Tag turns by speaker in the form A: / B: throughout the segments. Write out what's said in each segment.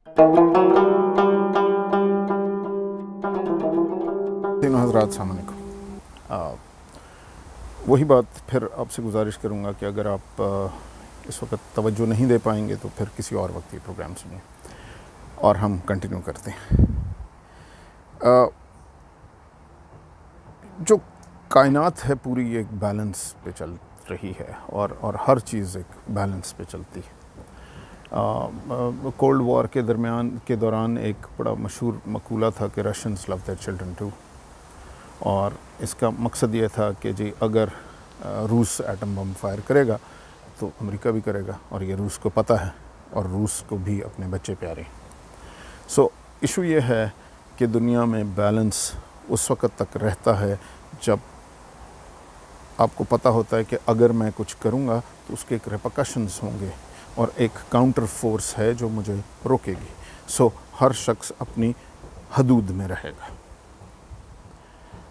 A: तीनों हज़रात अस्सलाम वालेकुम। वही बात फिर आपसे गुजारिश करूँगा कि अगर आप इस वक्त तवज्जो नहीं दे पाएंगे तो फिर किसी और वक्त ये प्रोग्राम सुनिए और हम कंटिन्यू करते हैं। जो कायनात है पूरी एक बैलेंस पे चल रही है और हर चीज़ एक बैलेंस पे चलती है। कोल्ड वॉर के दौरान एक बड़ा मशहूर मकूला था कि Russians love their children too, और इसका मकसद ये था कि जी अगर रूस एटम बम फायर करेगा तो अमेरिका भी करेगा, और ये रूस को पता है और रूस को भी अपने बच्चे प्यारे हैं। सो इशू ये है कि दुनिया में बैलेंस उस वक़्त तक रहता है जब आपको पता होता है कि अगर मैं कुछ करूँगा तो उसके एक रिपरकशंस होंगे और एक काउंटर फोर्स है जो मुझे रोकेगी। सो हर शख्स अपनी हदूद में रहेगा।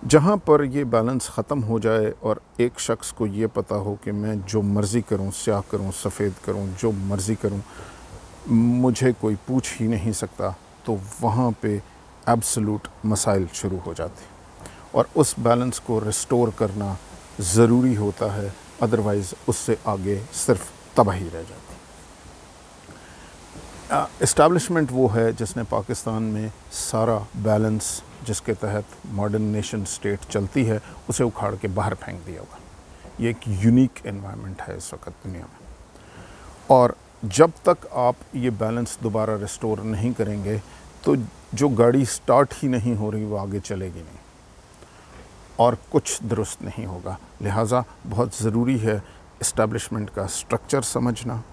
A: जहाँ पर ये बैलेंस ख़त्म हो जाए और एक शख्स को ये पता हो कि मैं जो मर्ज़ी करूँ, स्याह करूँ, सफ़ेद करूँ, जो मर्ज़ी करूँ, मुझे कोई पूछ ही नहीं सकता, तो वहाँ पे एब्सोल्यूट मसाइल शुरू हो जाते और उस बैलेंस को रिस्टोर करना ज़रूरी होता है, अदरवाइज़ उससे आगे सिर्फ तबाही रह जाती। इस्टेब्लिशमेंट वो है जिसने पाकिस्तान में सारा बैलेंस जिसके तहत मॉडर्न नेशन स्टेट चलती है उसे उखाड़ के बाहर फेंक दिया हुआ। ये एक यूनिक एनवायरनमेंट है इस वक्त दुनिया में, और जब तक आप ये बैलेंस दोबारा रिस्टोर नहीं करेंगे तो जो गाड़ी स्टार्ट ही नहीं हो रही वो आगे चलेगी नहीं और कुछ दुरुस्त नहीं होगा। लिहाजा बहुत ज़रूरी है इस्टेब्लिशमेंट का स्ट्रक्चर समझना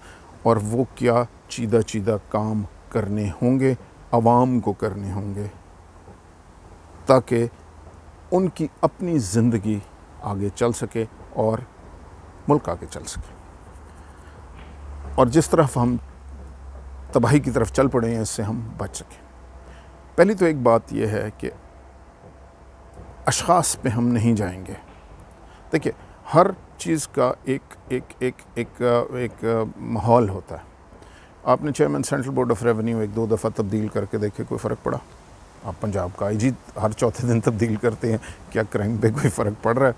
A: और वो क्या चीदा चीदा काम करने होंगे, आवाम को करने होंगे, ताकि उनकी अपनी ज़िंदगी आगे चल सके और मुल्क आगे चल सके। और जिस तरफ हम तबाही की तरफ चल पड़े हैं इससे हम बच सकें। पहली तो एक बात यह है कि अशख़ास पे हम नहीं जाएंगे। देखिए, हर चीज़ का एक माहौल होता है। आपने chairman central board of revenue एक दो दफ़ा तब्दील करके देखे, कोई फ़र्क पड़ा? आप पंजाब का आईजी हर चौथे दिन तब्दील करते हैं, क्या क्राइम पे कोई फ़र्क पड़ रहा है?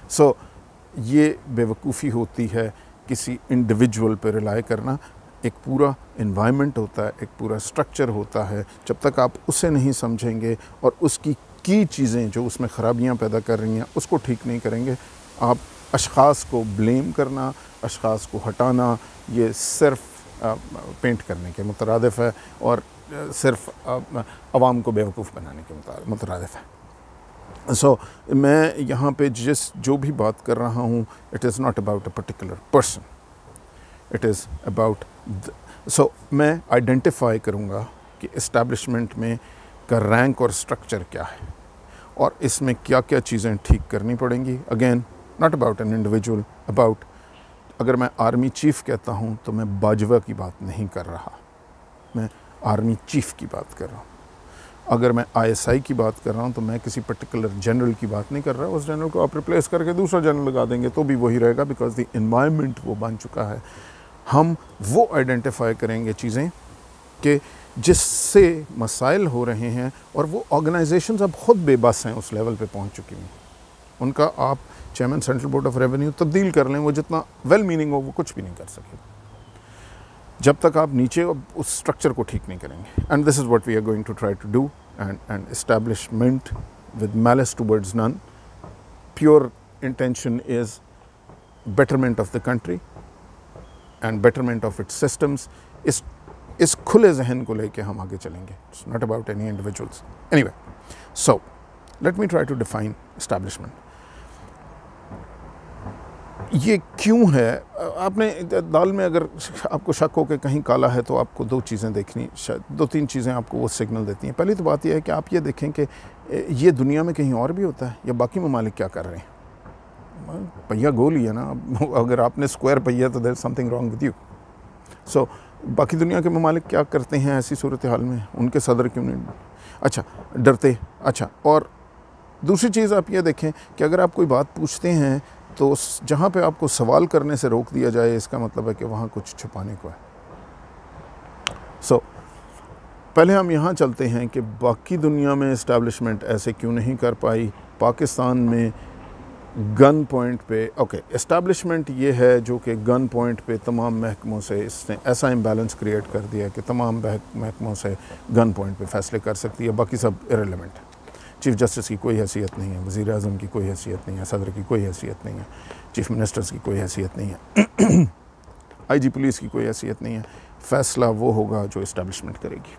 A: सो ये बेवकूफ़ी होती है किसी इंडिविजुअल पे रिलाई करना। एक पूरा इन्वायरमेंट होता है, एक पूरा स्ट्रक्चर होता है। जब तक आप उसे नहीं समझेंगे और उसकी की चीज़ें जो उसमें ख़राबियाँ पैदा कर रही हैं उसको ठीक नहीं करेंगे, आप अशख़ास को ब्लेम करना, अशख़ास को हटाना, ये सिर्फ पेंट करने के मुतरादिफ़ है और सिर्फ अवाम को बेवकूफ़ बनाने के मुतरादिफ़ है। सो मैं यहाँ पे जो भी बात कर रहा हूँ, it is not about a particular person, it is about so मैं आइडेंटिफाई करूँगा कि इस्टेब्लिशमेंट में का रैंक और स्ट्रक्चर क्या है और इसमें क्या क्या चीज़ें ठीक करनी पड़ेंगी। Again not about an individual, about, अगर मैं आर्मी चीफ़ कहता हूँ तो मैं बाजवा की बात नहीं कर रहा, मैं आर्मी चीफ़ की बात कर रहा हूँ। अगर मैं आईएसआई की बात कर रहा हूँ तो मैं किसी पर्टिकुलर जनरल की बात नहीं कर रहा। उस जनरल को आप रिप्लेस करके दूसरा जनरल लगा देंगे तो भी वही रहेगा, बिकॉज द एनवायरनमेंट वो बन चुका है। हम वो आइडेंटिफाई करेंगे चीज़ें कि जिससे मसाइल हो रहे हैं, और वो ऑर्गेनाइजेशंस अब ख़ुद बेबस हैं, उस लेवल पे पहुंच चुकी हैं। उनका आप chairman central board of revenue तब्दील कर लें, वो जितना वेल मीनिंग हो वो कुछ भी नहीं कर सके जब तक आप नीचे उस स्ट्रक्चर को ठीक नहीं करेंगे। And this is what we are going to try to do, and establishment with malice towards none, pure intention is betterment of the country and betterment of its systems। इस खुले जहन को लेके हम आगे चलेंगे। It's not about any individuals. Anyway, so let me try to define establishment। ये क्यों है? आपने दाल में अगर आपको शक हो कि कहीं काला है तो आपको दो चीज़ें देखनी, शायद दो तीन चीज़ें आपको वो सिग्नल देती हैं। पहली तो बात यह है कि आप ये देखें कि ये दुनिया में कहीं और भी होता है या बाकी ममालिक क्या कर रहे हैं। पहिया गोल ही है ना, अगर आपने स्क्वायर पहिया तो there is something wrong with you. So बाकी दुनिया के ममालिक क्या करते हैं ऐसी सूरत हाल में, उनके सदर क्यों नहीं अच्छा डरते। अच्छा, और दूसरी चीज़ आप ये देखें कि अगर आप कोई बात पूछते हैं तो जहाँ पे आपको सवाल करने से रोक दिया जाए, इसका मतलब है कि वहाँ कुछ छुपाने को है। सो पहले हम यहाँ चलते हैं कि बाकी दुनिया में इस्टेब्लिशमेंट ऐसे क्यों नहीं कर पाई, पाकिस्तान में गन पॉइंट पे। ओके, इस्टेब्लिशमेंट ये है जो कि गन पॉइंट पे तमाम महकमों से इसने ऐसा इम्बैलेंस क्रिएट कर दिया कि तमाम महकमों से गन पॉइंट पे फैसले कर सकती है, बाकी सब इरेलेवेंट है। चीफ़ जस्टिस की कोई हैसियत नहीं है, वज़ीर आज़म की कोई हैसियत नहीं है, सदर की कोई हैसियत नहीं है, चीफ़ मिनिस्टर्स की कोई हैसियत नहीं है, IG पुलिस की कोई हैसियत नहीं है। फ़ैसला वो होगा जो इस्टेब्लिशमेंट करेगी।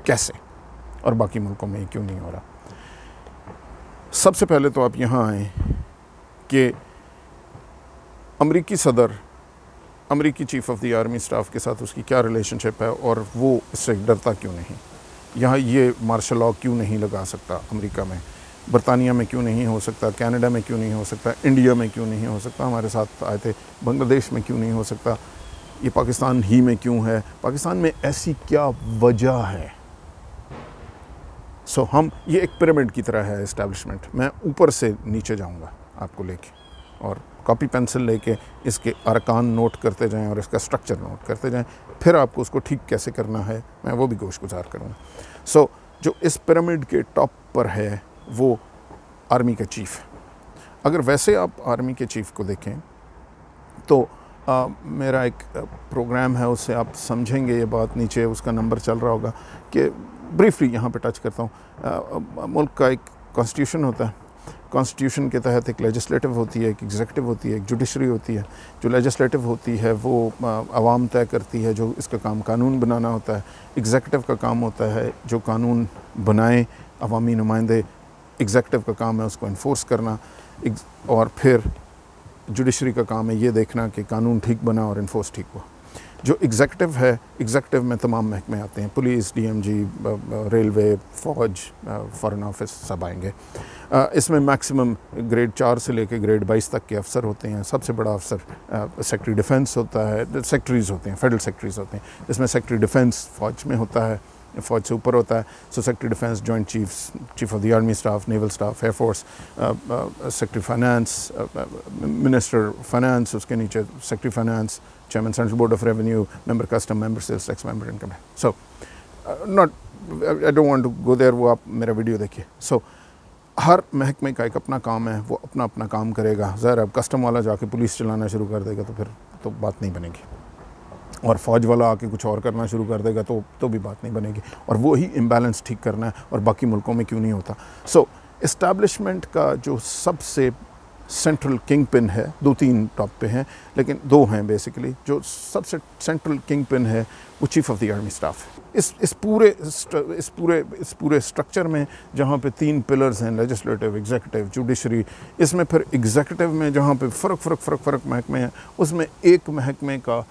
A: कैसे, और बाकी मुल्कों में क्यों नहीं हो रहा? सबसे पहले तो आप यहाँ आएँ कि अमरीकी सदर, अमरीकी chief of the army staff के साथ उसकी क्या रिलेशनशिप है और वो इससे डरता क्यों नहीं? यहाँ ये मार्शल लॉ क्यों नहीं लगा सकता अमेरिका में, बरतानिया में क्यों नहीं हो सकता, कनाडा में क्यों नहीं हो सकता, इंडिया में क्यों नहीं हो सकता, हमारे साथ आए थे बांग्लादेश में क्यों नहीं हो सकता, ये पाकिस्तान ही में क्यों है? पाकिस्तान में ऐसी क्या वजह है? हम ये एक पिरामिड की तरह है इस्टेब्लिशमेंट। मैं ऊपर से नीचे जाऊंगा आपको लेके, और कॉपी पेंसिल लेके इसके अरकान नोट करते जाएं और इसका स्ट्रक्चर नोट करते जाएं, फिर आपको उसको ठीक कैसे करना है मैं वो भी गोश-गुज़ार करूँगा। जो इस पिरामिड के टॉप पर है वो आर्मी का चीफ़ है। अगर वैसे आप आर्मी के चीफ़ को देखें तो मेरा एक प्रोग्राम है, उससे आप समझेंगे ये बात, नीचे उसका नंबर चल रहा होगा, कि ब्रीफली यहाँ पे टच करता हूँ। मुल्क का एक कॉन्स्टिट्यूशन होता है, कॉन्स्टिट्यूशन के तहत एक लेजिस्लेटिव होती है, एक एग्जीक्यूटिव होती है, एक जुडिशरी होती है। जो लेजिस्लेटिव होती है वो आवाम तय करती है, जो इसका काम कानून बनाना होता है। एग्जीक्यूटिव का काम होता है जो कानून बनाए, अवामी नुमाइंदे, एग्जीक्यूटिव का काम है उसको इन्फोर्स करना, और फिर जुडिशरी का काम है ये देखना कि कानून ठीक बना और इन्फोर्स ठीक हुआ। जो एग्जीक्यूटिव है, एग्जीक्यूटिव में तमाम महकमे आते हैं, पुलिस, DMG, रेलवे, फ़ौज, फ़ॉरेन ऑफिस, सब आएंगे। इसमें मैक्सिमम ग्रेड 4 से लेकर ग्रेड 22 तक के अफसर होते हैं। सबसे बड़ा अफसर सेक्रेटरी डिफेंस होता है, सेक्रेटरीज़ होते हैं, फेडरल सेक्रेटरीज़ होते हैं, जिसमें सेक्रेटरी डिफेंस फ़ौज में होता है, फ़ौज से ऊपर होता है। Secretary defence, joint chief of the army staff, naval staff, air force, secretary finance, minister finance, उसके नीचे secretary finance, chairman central board of revenue, member custom, member sales tax, member income है। I don't want to go there, वो आप मेरा video देखिए। हर महकमे का एक अपना काम है, वो अपना अपना काम करेगा। ज़ाहिर अब कस्टम वाला जाके पुलिस चलाना शुरू कर देगा तो फिर तो बात नहीं बनेगी, और फ़ौज वाला आके कुछ और करना शुरू कर देगा तो भी बात नहीं बनेगी, और वो ही इम्बैलेंस ठीक करना है, और बाकी मुल्कों में क्यों नहीं होता। इस्टेब्लिशमेंट का जो सबसे सेंट्रल किंग पिन है, 2-3 टॉप पे हैं लेकिन 2 हैं बेसिकली, जो सबसे सेंट्रल किंग पिन है वो chief of the army staff है। इस पूरे स्ट्रक्चर में जहाँ पे 3 पिलर्स हैं, लेजिस्लेटिव, एग्जीक्यूटिव, जुडिशरी, इसमें फिर एग्जीक्यूटिव में जहाँ पे फ़र्क महकमे हैं, उसमें एक महकमे का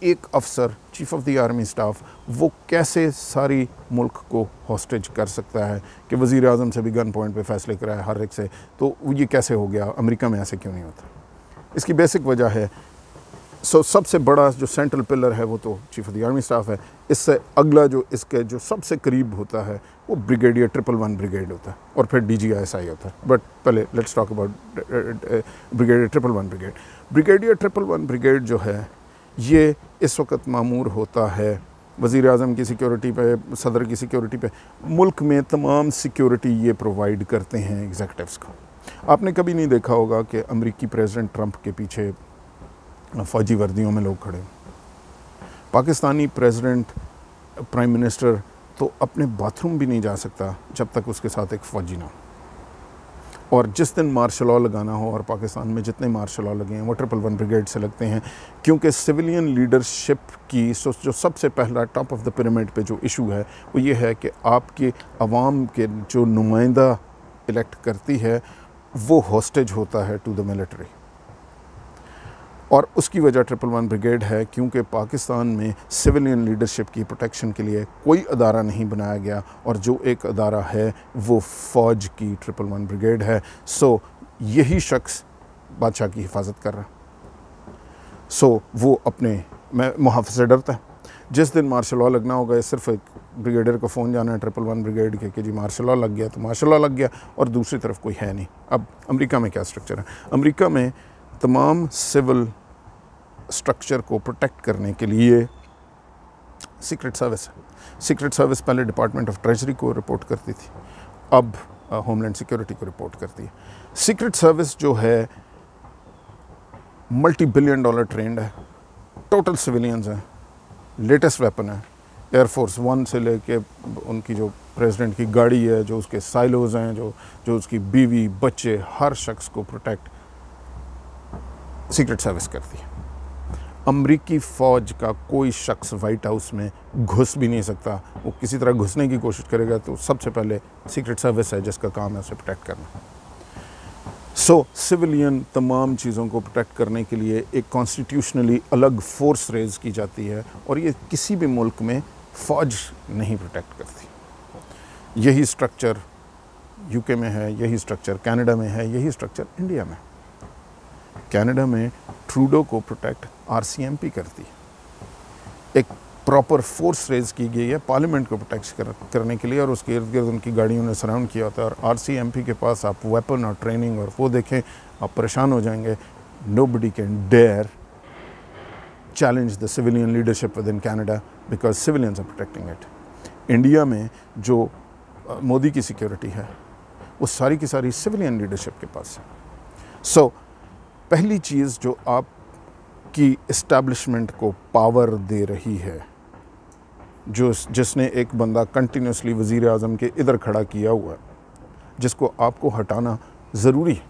A: एक अफसर, chief of the army staff, वो कैसे सारी मुल्क को हॉस्टेज कर सकता है कि वज़ीर आज़म से भी गन पॉइंट पे फैसले कराए हर एक से, तो ये कैसे हो गया? अमेरिका में ऐसे क्यों नहीं होता? इसकी बेसिक वजह है, सबसे बड़ा जो सेंट्रल पिलर है वो तो chief of the army staff है। इससे अगला जो इसके जो सबसे करीब होता है वो ब्रिगेडियर 111 ब्रिगेड होता है, और फिर DGISI होता है। बट पहले let's talk about brigadier 111 brigade. Brigadier 111 brigade जो है ये इस वक्त मामूर होता है वज़ीर आज़म की सिक्योरिटी पे, सदर की सिक्योरिटी पे। मुल्क में तमाम सिक्योरिटी ये प्रोवाइड करते हैं एग्जीक्यूटिव्स को। आपने कभी नहीं देखा होगा कि अमेरिकी प्रेसिडेंट ट्रंप के पीछे फ़ौजी वर्दियों में लोग खड़े। पाकिस्तानी प्रेसिडेंट, प्राइम मिनिस्टर तो अपने बाथरूम भी नहीं जा सकता जब तक उसके साथ एक फ़ौजी ना हो। और जिस दिन मार्शल लॉ लगाना हो, और पाकिस्तान में जितने मार्शल लॉ लगे हैं वो 111 ब्रिगेड से लगते हैं, क्योंकि सिविलियन लीडरशिप की जो सबसे पहला टॉप ऑफ द पिरामिड पे जो इशू है वो ये है कि आपके अवाम के जो नुमाइंदा इलेक्ट करती है वो हॉस्टेज होता है टू द मिलिट्री, और उसकी वजह 111 ब्रिगेड है, क्योंकि पाकिस्तान में सिविलियन लीडरशिप की प्रोटेक्शन के लिए कोई अदारा नहीं बनाया गया, और जो एक अदारा है वो फ़ौज की 111 ब्रिगेड है। यही शख्स बादशाह की हिफाजत कर रहा। वो अपने मुहाफ़िज़ से डरता है। जिस दिन मार्शल लॉ लगना होगा, सिर्फ एक ब्रिगेडियर को फ़ोन जाना है 111 ब्रिगेड के कि जी मार्शल लॉ लग गया, तो मार्शल लॉ लग गया, और दूसरी तरफ कोई है नहीं। अब अमेरिका में क्या स्ट्रक्चर है? अमेरिका में तमाम सिविल स्ट्रक्चर को प्रोटेक्ट करने के लिए सीक्रेट सर्विस है। सीक्रेट सर्विस पहले डिपार्टमेंट ऑफ ट्रेजरी को रिपोर्ट करती थी, अब होमलैंड सिक्योरिटी को रिपोर्ट करती है। सीक्रेट सर्विस जो है मल्टी बिलियन डॉलर ट्रेंड है, टोटल सिविलियंस हैं, लेटेस्ट वेपन है, एयरफोर्स 1 से लेके उनकी जो प्रेसिडेंट की गाड़ी है, जो उसके साइलोज हैं, जो उसकी बीवी बच्चे, हर शख्स को प्रोटेक्ट सीक्रेट सर्विस करती है। अमरीकी फ़ौज का कोई शख्स वाइट हाउस में घुस भी नहीं सकता, वो किसी तरह घुसने की कोशिश करेगा तो सबसे पहले सीक्रेट सर्विस है जिसका काम है उसे प्रोटेक्ट करना। सो सिविलियन तमाम चीज़ों को प्रोटेक्ट करने के लिए एक कॉन्स्टिट्यूशनली अलग फोर्स रेज की जाती है, और ये किसी भी मुल्क में फ़ौज नहीं प्रोटेक्ट करती। यही स्ट्रक्चर यूके में है, यही स्ट्रक्चर कनाडा में है, यही स्ट्रक्चर इंडिया में। कनाडा में ट्रूडो को प्रोटेक्ट आरसीएमपी करती है। एक प्रॉपर फोर्स रेज की गई है पार्लियामेंट को प्रोटेक्ट करने के लिए, और उसके इर्द गिर्द उनकी गाड़ियों ने सराउंड किया होता है। और आरसीएमपी के पास आप वेपन और ट्रेनिंग और वो देखें, आप परेशान हो जाएंगे। Nobody can dare challenge the civilian leadership within Canada because civilians are protecting it. India में जो मोदी की सिक्योरिटी है वो सारी की सारी सिविलियन लीडरशिप के पास है। सो पहली चीज़ जो आपकी इस्टेब्लिशमेंट को पावर दे रही है, जिसने एक बंदा कंटिन्यूसली वज़ीर आज़म के इधर खड़ा किया हुआ है, जिसको आपको हटाना ज़रूरी है,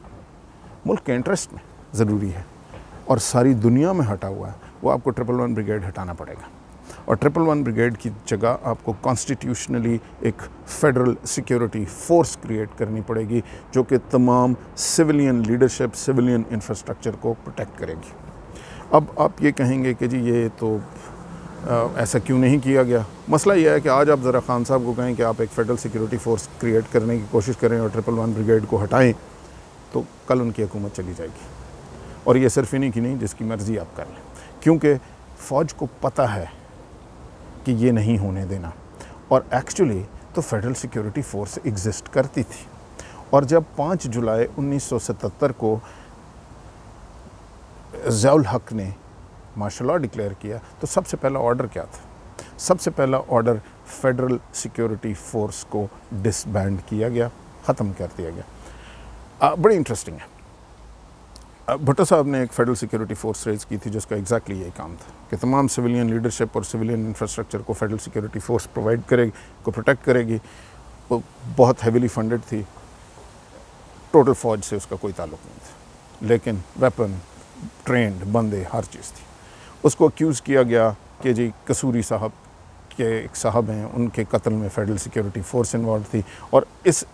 A: मुल्क के इंटरेस्ट में ज़रूरी है और सारी दुनिया में हटा हुआ है, वो आपको 111 ब्रिगेड हटाना पड़ेगा। और 111 ब्रिगेड की जगह आपको कॉन्स्टिट्यूशनली एक फेडरल सिक्योरिटी फोर्स क्रिएट करनी पड़ेगी जो कि तमाम सिविलियन लीडरशिप, सिविलियन इंफ्रास्ट्रक्चर को प्रोटेक्ट करेगी। अब आप ये कहेंगे कि जी ये तो ऐसा क्यों नहीं किया गया। मसला ये है कि आज आप ज़रा खान साहब को कहें कि आप एक फेडरल सिक्योरिटी फोर्स क्रिएट करने की कोशिश करें और 111 ब्रिगेड को हटाएं, तो कल उनकी हुकूमत चली जाएगी। और ये सिर्फ इन्हीं की नहीं, जिसकी मर्ज़ी आप कर लें, क्योंकि फ़ौज को पता है कि ये नहीं होने देना। और एक्चुअली तो फेडरल सिक्योरिटी फोर्स एग्जिस्ट करती थी, और जब 5 जुलाई 1977 को ज़ियाउल हक ने मार्शल लॉ डिक्लेयर किया तो सबसे पहला ऑर्डर क्या था? सबसे पहला ऑर्डर फेडरल सिक्योरिटी फोर्स को डिसबैंड किया गया, ख़त्म कर दिया गया। बड़ी इंटरेस्टिंग है। भुट्टो साहब ने एक फेडरल सिक्योरिटी फोर्स रेज की थी जिसका एग्जैक्टली यही काम था कि तमाम सिविलियन लीडरशिप और सिविलियन इंफ्रास्ट्रक्चर को फेडरल सिक्योरिटी फोर्स प्रोवाइड करेगी, को प्रोटेक्ट करेगी। वो बहुत हेविली फंडेड थी, टोटल फ़ौज से उसका कोई ताल्लुक नहीं था, लेकिन वेपन, ट्रेंड बंदे, हर चीज़ थी। उसको अक्यूज़ किया गया कि जी कसूरी साहब के एक साहब हैं, उनके कत्ल में फेडरल सिक्योरिटी फोर्स इन्वॉल्व थी, और इस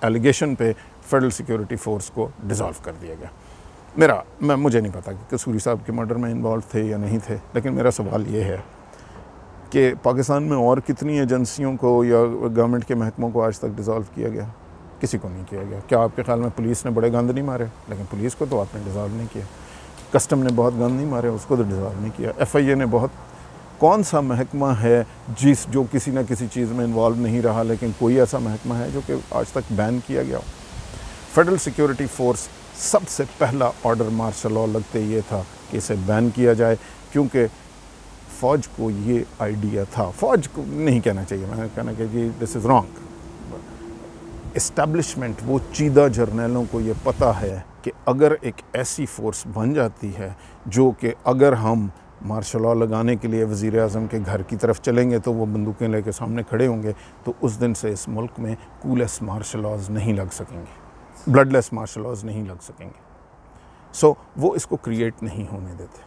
A: एलिगेशन पे फेडरल सिक्योरिटी फोर्स को डिज़ोल्व कर दिया गया। मुझे नहीं पता कि कसूरी साहब के मर्डर में इन्वॉल्व थे या नहीं थे, लेकिन मेरा सवाल ये है कि पाकिस्तान में और कितनी एजेंसियों को या गवर्नमेंट के महकमों को आज तक डिज़ोल्व किया गया? किसी को नहीं किया गया। क्या आपके ख्याल में पुलिस ने बड़े गंद नहीं मारे? लेकिन पुलिस को तो आपने डिज़ोल्व नहीं किया। कस्टम ने बहुत गंद नहीं मारे, उसको तो डिज़ोल्व नहीं किया। FIA ने बहुत, कौन सा महकमा है जो किसी न किसी चीज़ में इन्वॉल्व नहीं रहा, लेकिन कोई ऐसा महकमा है जो कि आज तक बैन किया गया हो? फेडरल सिक्योरिटी फोर्स सबसे पहला ऑर्डर मार्शल लॉ लगते ये था कि इसे बैन किया जाए, क्योंकि फ़ौज को ये आइडिया था, फ़ौज को नहीं कहना चाहिए, मैं कहना कि जी दिस इज़ रॉन्ग, इस्टेब्लिशमेंट, वो चीदा जर्नैलों को ये पता है कि अगर एक ऐसी फोर्स बन जाती है जो कि अगर हम मार्शल लॉ लगाने के लिए वज़ीर आज़म के घर की तरफ चलेंगे तो वो बंदूकें लेके सामने खड़े होंगे, तो उस दिन से इस मुल्क में कूलेस मार्शल लॉज नहीं लग सकेंगे, ब्लडलेस मार्शल लॉज नहीं लग सकेंगे। सो वो इसको क्रिएट नहीं होने देते।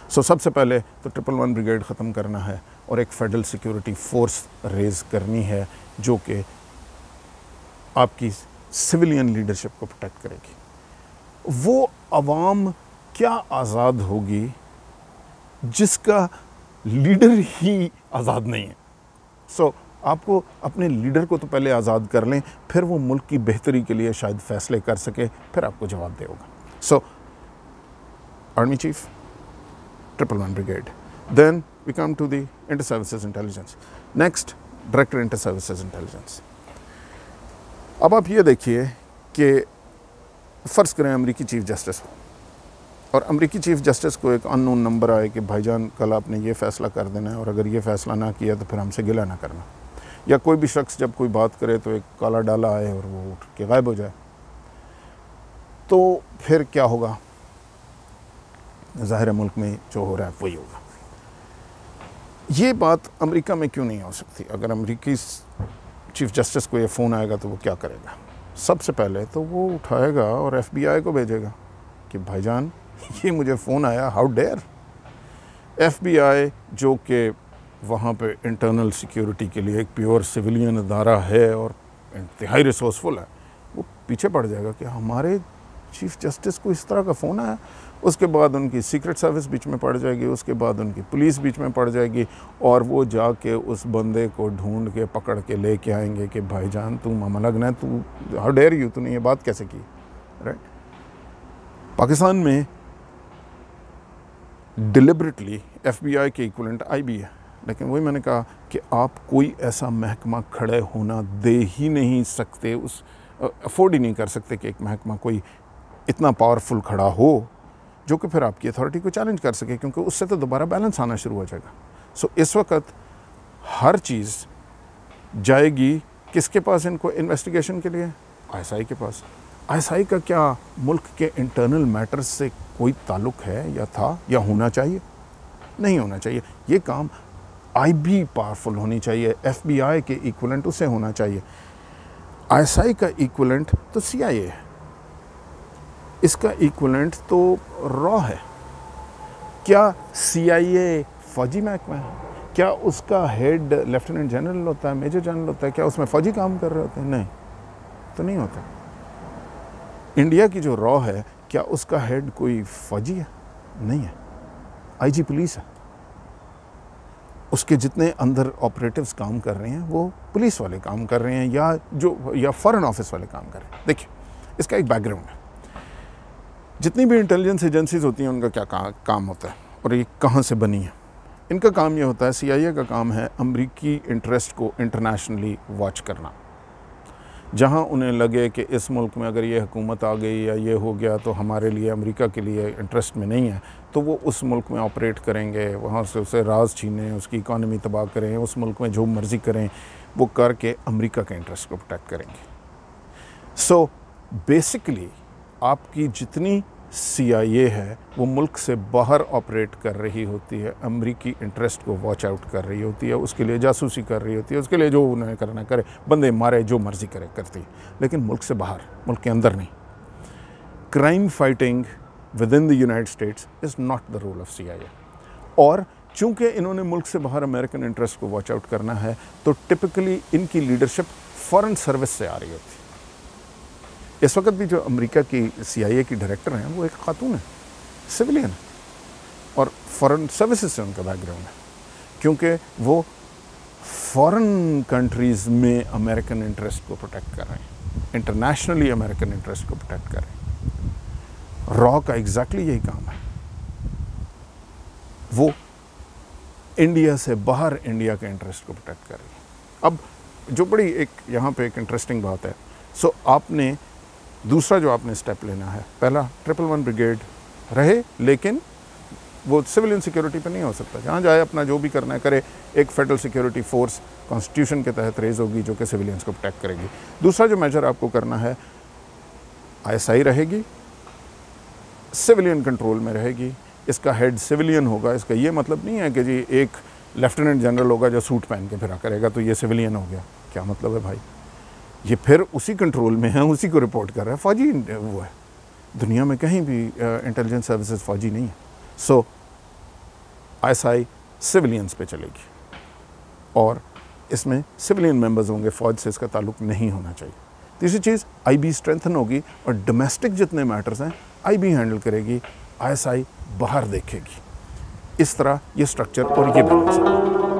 A: सो सबसे पहले तो 111 ब्रिगेड ख़त्म करना है और एक फेडरल सिक्योरिटी फोर्स रेज़ करनी है जो कि आपकी सिविलियन लीडरशिप को प्रोटेक्ट करेगी। वो अवाम क्या आज़ाद होगी जिसका लीडर ही आज़ाद नहीं है? सो आपको अपने लीडर को तो पहले आज़ाद कर लें, फिर वो मुल्क की बेहतरी के लिए शायद फ़ैसले कर सके, फिर आपको जवाब दे होगा। So army chief, 111 brigade, then we come to the inter services intelligence, next director inter services intelligence. अब आप ये देखिए कि फ़र्ज़ करें अमेरिकी चीफ जस्टिस हो, और अमेरिकी चीफ जस्टिस को एक अननोन नंबर आए कि भाईजान कल आपने ये फ़ैसला कर देना है और अगर ये फ़ैसला ना किया तो फिर हमसे गिला ना करना, या कोई भी शख्स जब कोई बात करे तो एक काला डाला आए और वो उठ के गायब हो जाए, तो फिर क्या होगा? ज़ाहिर है मुल्क में जो हो रहा है वही होगा। ये बात अमेरिका में क्यों नहीं हो सकती? अगर अमेरिकी चीफ जस्टिस को ये फ़ोन आएगा तो वो क्या करेगा? सबसे पहले तो वो उठाएगा और FBI को भेजेगा कि भाईजान ये मुझे फ़ोन आया, हाउ डेयर। FBI जो कि वहाँ पे इंटरनल सिक्योरिटी के लिए एक प्योर सिविलियन अदारा है और इंतहाई रिसोर्सफुल है, वो पीछे पड़ जाएगा कि हमारे चीफ जस्टिस को इस तरह का फ़ोन आया। उसके बाद उनकी सीक्रेट सर्विस बीच में पड़ जाएगी, उसके बाद उनकी पुलिस बीच में पड़ जाएगी और वो जाके उस बंदे को ढूंढ के पकड़ के लेके आएंगे कि भाईजान तू मामलगन है, तू हाउ डेयर यू, तूने ये बात कैसे की, राइट। पाकिस्तान में डिलिबरेटली FBI के इक्वलेंट IB है, लेकिन वही मैंने कहा कि आप कोई ऐसा महकमा खड़े होना दे ही नहीं सकते, उस अफोर्ड ही नहीं कर सकते कि एक महकमा कोई इतना पावरफुल खड़ा हो जो कि फिर आपकी अथॉरिटी को चैलेंज कर सके, क्योंकि उससे तो दोबारा बैलेंस आना शुरू हो जाएगा। सो इस वक्त हर चीज़ जाएगी किसके पास इनको इन्वेस्टिगेशन के लिए? ISI के पास। ISI का क्या मुल्क के इंटरनल मैटर्स से कोई ताल्लुक़ है या था या होना चाहिए? नहीं होना चाहिए। ये काम IB पावरफुल होनी चाहिए, FBI के इक्वलेंट उसे होना चाहिए। ISI का इक्वलेंट तो CIA है, इसका इक्वलेंट तो रॉ है। क्या CIA फौजी महकमा है? क्या उसका हेड लेफ्टिनेंट जनरल होता है, मेजर जनरल होता है? क्या उसमें फौजी काम कर रहे होते हैं? नहीं, तो नहीं होता। इंडिया की जो रॉ है, क्या उसका हेड कोई फौजी है? नहीं है, IG पुलिस है। उसके जितने अंदर ऑपरेटिव्स काम कर रहे हैं वो पुलिस वाले काम कर रहे हैं या फॉरेन ऑफिस वाले काम कर रहे हैं। देखिए, इसका एक बैकग्राउंड है। जितनी भी इंटेलिजेंस एजेंसीज होती हैं उनका क्या काम होता है और ये कहाँ से बनी है? इनका काम ये होता है, CIA का काम है अमरीकी इंटरेस्ट को इंटरनेशनली वॉच करना। जहाँ उन्हें लगे कि इस मुल्क में अगर ये हुकूमत आ गई या ये हो गया तो हमारे लिए, अमेरिका के लिए इंटरेस्ट में नहीं है, तो वो उस मुल्क में ऑपरेट करेंगे, वहाँ से उसे राज छीनें, उसकी इकॉनमी तबाह करें, उस मुल्क में जो मर्ज़ी करें, वो करके अमेरिका के इंटरेस्ट को प्रोटेक्ट करेंगे। सो बेसिकली आपकी जितनी CIA है वो मुल्क से बाहर ऑपरेट कर रही होती है, अमरीकी इंटरेस्ट को वॉच आउट कर रही होती है, उसके लिए जासूसी कर रही होती है, उसके लिए जो उन्हें करना करे, बंदे मारे, जो मर्ज़ी करे करती है, लेकिन मुल्क से बाहर, मुल्क के अंदर नहीं। Crime fighting within the United States is not the role of CIA। और चूँकि इन्होंने मुल्क से बाहर अमेरिकन इंटरेस्ट को वॉच आउट करना है, तो टिपिकली इनकी लीडरशिप फॉरेन सर्विस से आ रही होती है। इस वक्त भी जो अमेरिका की CIA की डायरेक्टर हैं वो एक खातून है, सिविलियन है, और फॉरेन सर्विसेज से उनका बैकग्राउंड है, क्योंकि वो फॉरेन कंट्रीज़ में अमेरिकन इंटरेस्ट को प्रोटेक्ट कर रहे हैं, इंटरनेशनली अमेरिकन इंटरेस्ट को प्रोटेक्ट कर रहे हैं। रॉ का एग्जैक्टली यही काम है, वो इंडिया से बाहर इंडिया के इंटरेस्ट को प्रोटेक्ट कर रही है। अब जो बड़ी एक यहाँ पे एक इंटरेस्टिंग बात है, सो आपने दूसरा जो आपने स्टेप लेना है, पहला 111 ब्रिगेड रहे, लेकिन वो सिविलियन सिक्योरिटी पे नहीं हो सकता, जहाँ जाए अपना जो भी करना है करे। एक फेडरल सिक्योरिटी फोर्स कॉन्स्टिट्यूशन के तहत रेज होगी जो कि सिविलियंस को प्रोटेक्ट करेगी। दूसरा जो मेजर आपको करना है, ISI रहेगी, सिविलियन कंट्रोल में रहेगी, इसका हेड सिविलियन होगा। इसका ये मतलब नहीं है कि जी एक लेफ्टिनेंट जनरल होगा जो सूट पहन के फिरा करेगा तो ये सिविलियन हो गया, क्या मतलब है भाई? ये फिर उसी कंट्रोल में है, उसी को रिपोर्ट कर रहा है, फौजी वो है। दुनिया में कहीं भी इंटेलिजेंस सर्विसेज फौजी नहीं है। सो ISI सिविलियंस पे चलेगी और इसमें सिविलियन मेंबर्स होंगे, फ़ौज से इसका ताल्लुक नहीं होना चाहिए। तीसरी चीज़, IB स्ट्रेंथन होगी और डोमेस्टिक जितने मैटर्स हैं IB हैंडल करेगी, ISI बाहर देखेगी। इस तरह ये स्ट्रक्चर और ये बैलेंस है।